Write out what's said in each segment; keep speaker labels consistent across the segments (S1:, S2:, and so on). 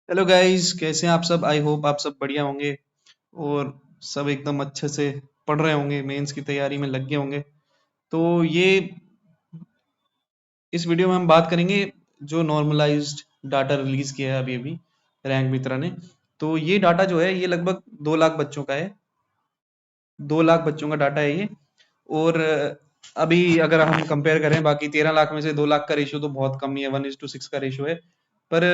S1: Hello guys, कैसे हैं आप सब। आई होप आप सब बढ़िया होंगे और सब एकदम अच्छे से पढ़ रहे होंगे, मेंस की तैयारी में लग गए होंगे। तो ये इस वीडियो में हम बात करेंगे जो नॉर्मलाइज्ड डाटा रिलीज किया है अभी अभी रैंक मित्रा ने। तो ये डाटा जो है ये लगभग 2 लाख बच्चों का है। 2 लाख बच्चों का डाटा है ये। और अभी अगर हम कंपेयर करें बाकी 13 लाख में से 2 लाख का रेशियो तो बहुत कम ही है, 1:6 का रेशियो है। पर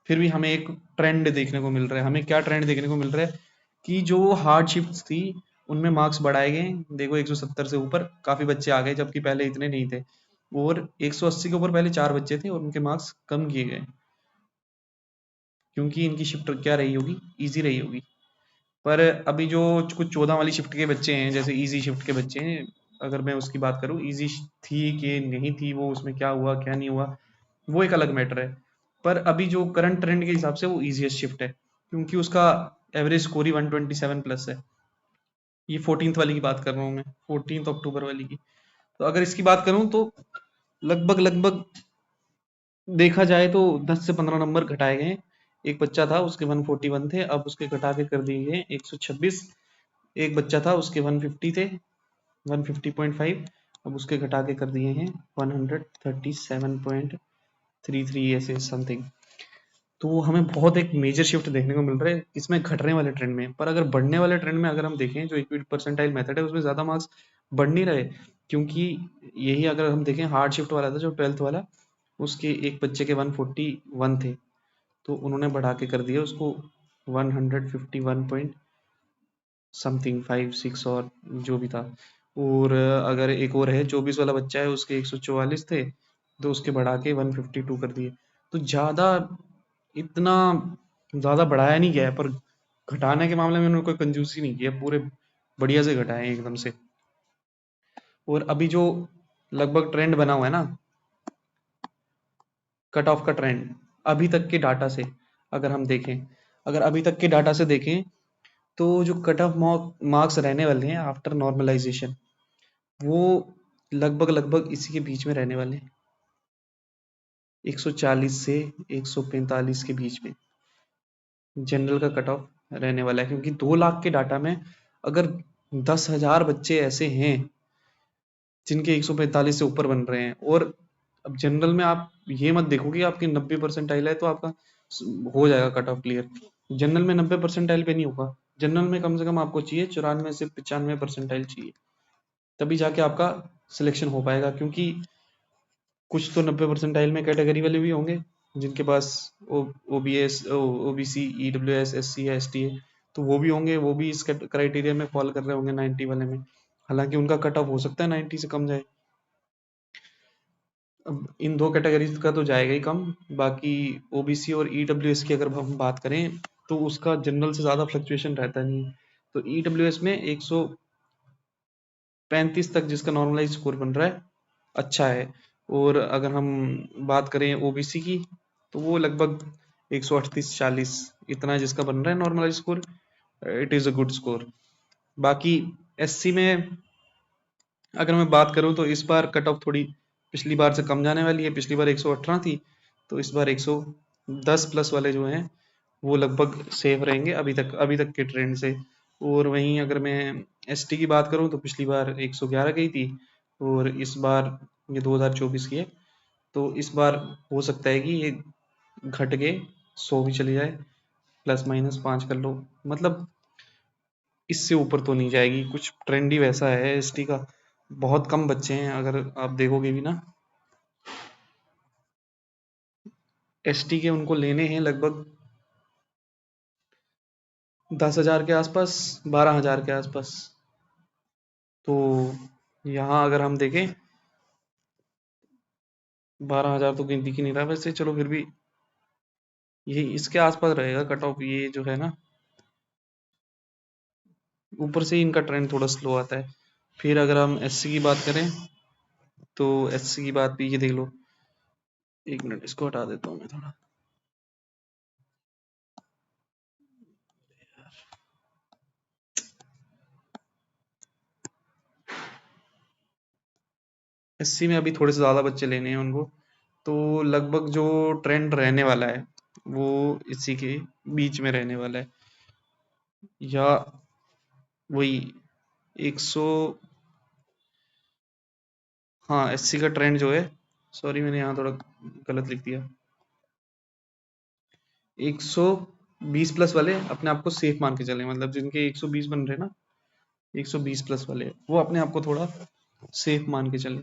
S1: फिर भी हमें एक ट्रेंड देखने को मिल रहा है। हमें क्या ट्रेंड देखने को मिल रहा है कि जो हार्डशिप्स थी उनमें मार्क्स बढ़ाए गए। देखो 170 से ऊपर काफी बच्चे आ गए, जबकि पहले इतने नहीं थे। और 180 के ऊपर पहले 4 बच्चे थे और उनके मार्क्स कम किए गए, क्योंकि इनकी शिफ्ट क्या रही होगी, इजी रही होगी। पर अभी जो कुछ 14 वाली शिफ्ट के बच्चे हैं, जैसे इजी शिफ्ट के बच्चे हैं, अगर मैं उसकी बात करूँ, इजी थी कि नहीं थी, वो उसमें क्या हुआ क्या नहीं हुआ वो एक अलग मैटर है। पर अभी जो करंट ट्रेंड के हिसाब से वो इजीएस्ट शिफ्ट है, क्योंकि उसका एवरेज स्कोर ही 127 प्लस है। ये 14th वाली की बात कर रहा हूँ मैं, 14 अक्टूबर वाली की। तो अगर इसकी बात करूँ तो लगभग लगभग देखा जाए तो 10 से 15 नंबर घटाए गए हैं। एक बच्चा था उसके 141 थे, अब उसके घटा के कर दिए गए 126। एक बच्चा था उसके 150 थे, 150.5, अब उसके घटा के कर दिए हैं 137.33 ऐसे समथिंग। तो हमें बहुत एक मेजर शिफ्ट देखने को मिल रहा है इसमें घटने वाले ट्रेंड में। पर अगर बढ़ने वाले ट्रेंड में अगर हम देखें, जो इक्विटी परसेंटाइल मेथड है उसमें ज्यादा मार्क्स बढ़ नहीं रहे, क्योंकि यही अगर हम देखें हार्ड शिफ्ट वाला था जो 12th वाला, उसके एक बच्चे के 141 थे, तो उन्होंने बढ़ा के कर दिया उसको 151 पॉइंट समथिंग 5 6 और जो भी था। और अगर एक और है 24 वाला बच्चा है, उसके 144 थे, तो उसके बढ़ा के 152 कर दिए। तो ज्यादा इतना ज्यादा बढ़ाया नहीं गया है, पर घटाने के मामले में उन्होंने कोई कंजूसी नहीं किया, पूरे बढ़िया से घटाए हैं एकदम से। और अभी जो लगभग ट्रेंड बना हुआ है ना, कट ऑफ का ट्रेंड, अभी तक के डाटा से अगर हम देखें, अगर अभी तक के डाटा से देखें, तो जो कट ऑफ मार्क्स रहने वाले हैं आफ्टर नॉर्मलाइजेशन, वो लगभग लगभग इसी के बीच में रहने वाले हैं, 140 से 145 के बीच में जनरल का कट ऑफ रहने वाला है। क्योंकि 2 लाख के डाटा में अगर 10,000 बच्चे ऐसे हैं जिनके 145 से ऊपर बन रहे हैं, और अब जनरल में आप ये मत देखो कि आपकी 90 परसेंटाइल है तो आपका हो जाएगा कट ऑफ क्लियर। जनरल में 90 परसेंटाइल पे नहीं होगा। जनरल में कम से कम आपको चाहिए 94 से 95 परसेंटाइल चाहिए, तभी जाके आपका सिलेक्शन हो पाएगा। क्योंकि कुछ तो 90 परसेंटाइल में कैटेगरी वाले भी होंगे जिनके पास ओबीएस, ओबीसी, ईडब्ल्यूएस, एससी है, एसटी है, तो वो भी होंगे, वो भी इस क्राइटेरिया में फॉल कर रहे होंगे 90 वाले में। हालांकि उनका कट ऑफ हो सकता है 90 से कम जाए। अब इन दो कैटेगरीज का तो जाएगा ही कम। बाकी ओबीसी और ईडब्ल्यूएस की अगर हम बात करें, तो उसका जनरल से ज्यादा फ्लक्चुएशन रहता नहीं है। तो ईडब्ल्यूएस में 135 तक जिसका नॉर्मलाइज स्कोर बन रहा है, अच्छा है। और अगर हम बात करें ओबीसी की, तो वो लगभग 138-40 इतना है जिसका बन रहा है normalise score. It is a good score. बाकी एससी में अगर मैं बात करूं तो इस बार कट ऑफ थोड़ी पिछली बार से कम जाने वाली है। पिछली बार 118 थी, तो इस बार 110 प्लस वाले जो हैं वो लगभग सेफ रहेंगे अभी तक के ट्रेंड से। और वहीं अगर मैं एसटी की बात करूं तो पिछली बार 111 गई थी, और इस बार ये 2024 की है, तो इस बार हो सकता है कि ये घट के 100 भी चली जाए, प्लस माइनस 5 कर लो। मतलब इससे ऊपर तो नहीं जाएगी। कुछ ट्रेंड ही वैसा है एसटी का। बहुत कम बच्चे हैं, अगर आप देखोगे भी ना, एसटी के उनको लेने हैं लगभग 10,000 के आसपास, 12,000 के आसपास। तो यहाँ अगर हम देखें, 12,000 तो गिनती की नहीं रहा वैसे, चलो फिर भी ये इसके आसपास रहेगा कट ऑफ, ये जो है ना। ऊपर से ही इनका ट्रेंड थोड़ा स्लो आता है। फिर अगर हम एससी की बात करें, तो एससी की बात भी ये देख लो। एक मिनट, इसको हटा देता हूँ मैं थोड़ा। एससी में अभी थोड़े से ज्यादा बच्चे लेने हैं उनको, तो लगभग जो ट्रेंड रहने वाला है वो इसी के बीच में रहने वाला है, या वही 100। हाँ, एससी का ट्रेंड जो है, सॉरी मैंने यहाँ थोड़ा गलत लिख दिया, 120 प्लस वाले अपने आप को सेफ मान के चले, मतलब जिनके 120 बन रहे हैं ना, 120 प्लस वाले वो अपने आप को थोड़ा सेफ मान के चले।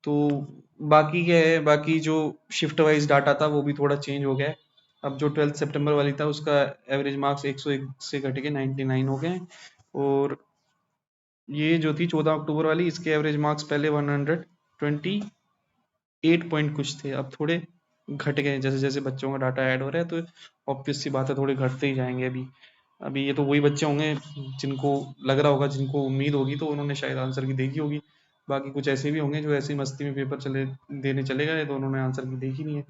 S1: तो बाकी क्या है, बाकी जो शिफ्ट वाइज डाटा था वो भी थोड़ा चेंज हो गया है। अब जो 12 सितंबर वाली था उसका एवरेज मार्क्स 101 से घट के 99 हो गए हैं। और ये जो थी 14 अक्टूबर वाली, इसके एवरेज मार्क्स पहले 128 पॉइंट कुछ थे, अब थोड़े घट गए जैसे जैसे बच्चों का डाटा ऐड हो रहा है, तो ऑब्वियस सी बात है थोड़े घटते ही जाएंगे। अभी अभी ये तो वही बच्चे होंगे जिनको लग रहा होगा, जिनको उम्मीद होगी, तो उन्होंने शायद आंसर की देखी होगी। बाकी कुछ ऐसे भी होंगे जो ऐसी मस्ती में पेपर चले देने चले गए, तो उन्होंने आंसर की देखी नहीं है।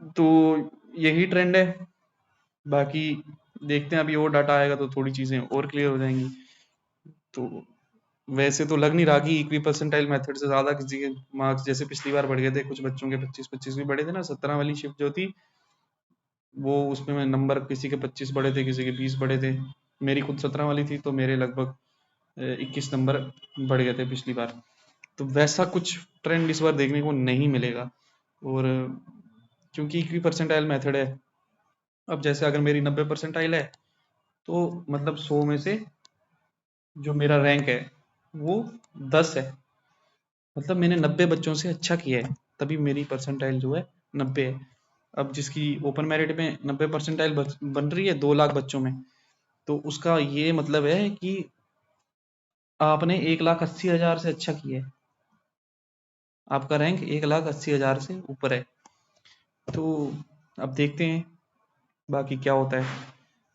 S1: तो यही ट्रेंड है। बाकी देखते हैं, अभी और डाटा आएगा तो थोड़ी चीजें और क्लियर हो जाएंगी। तो वैसे तो लग नहीं रहा कि इक्वी परसेंटाइल मेथड से ज्यादा किसी के मार्क्स, जैसे पिछली बार बढ़ गए थे कुछ बच्चों के 25-25 भी बढ़े थे ना, 17 वाली शिफ्ट जो थी वो, उसमें मैं नंबर किसी के 25 बढ़े थे, किसी के 20 बढ़े थे। मेरी खुद 17 वाली थी, तो मेरे लगभग 21 नंबर बढ़ गए थे पिछली बार। तो वैसा कुछ ट्रेंड इस बार देखने को नहीं मिलेगा। और क्योंकि इक्वी परसेंटाइल मेथड है, अब जैसे अगर मेरी 90 परसेंटाइल है, तो मतलब 100 में से जो मेरा रैंक है वो 10 है, मतलब मैंने 90 बच्चों से अच्छा किया है, तभी मेरी परसेंटाइल जो है 90 है। अब जिसकी ओपन मेरिट में 90 परसेंटाइल बन रही है 2 लाख बच्चों में, तो उसका ये मतलब है कि आपने 1,80,000 से अच्छा किया है, आपका रैंक 1,80,000 से ऊपर है। तो अब देखते हैं बाकी क्या होता है।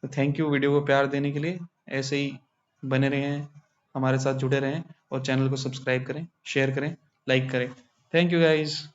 S1: तो थैंक यू वीडियो को प्यार देने के लिए, ऐसे ही बने रहें, हमारे साथ जुड़े रहें, और चैनल को सब्सक्राइब करें, शेयर करें, लाइक करें। Thank you guys.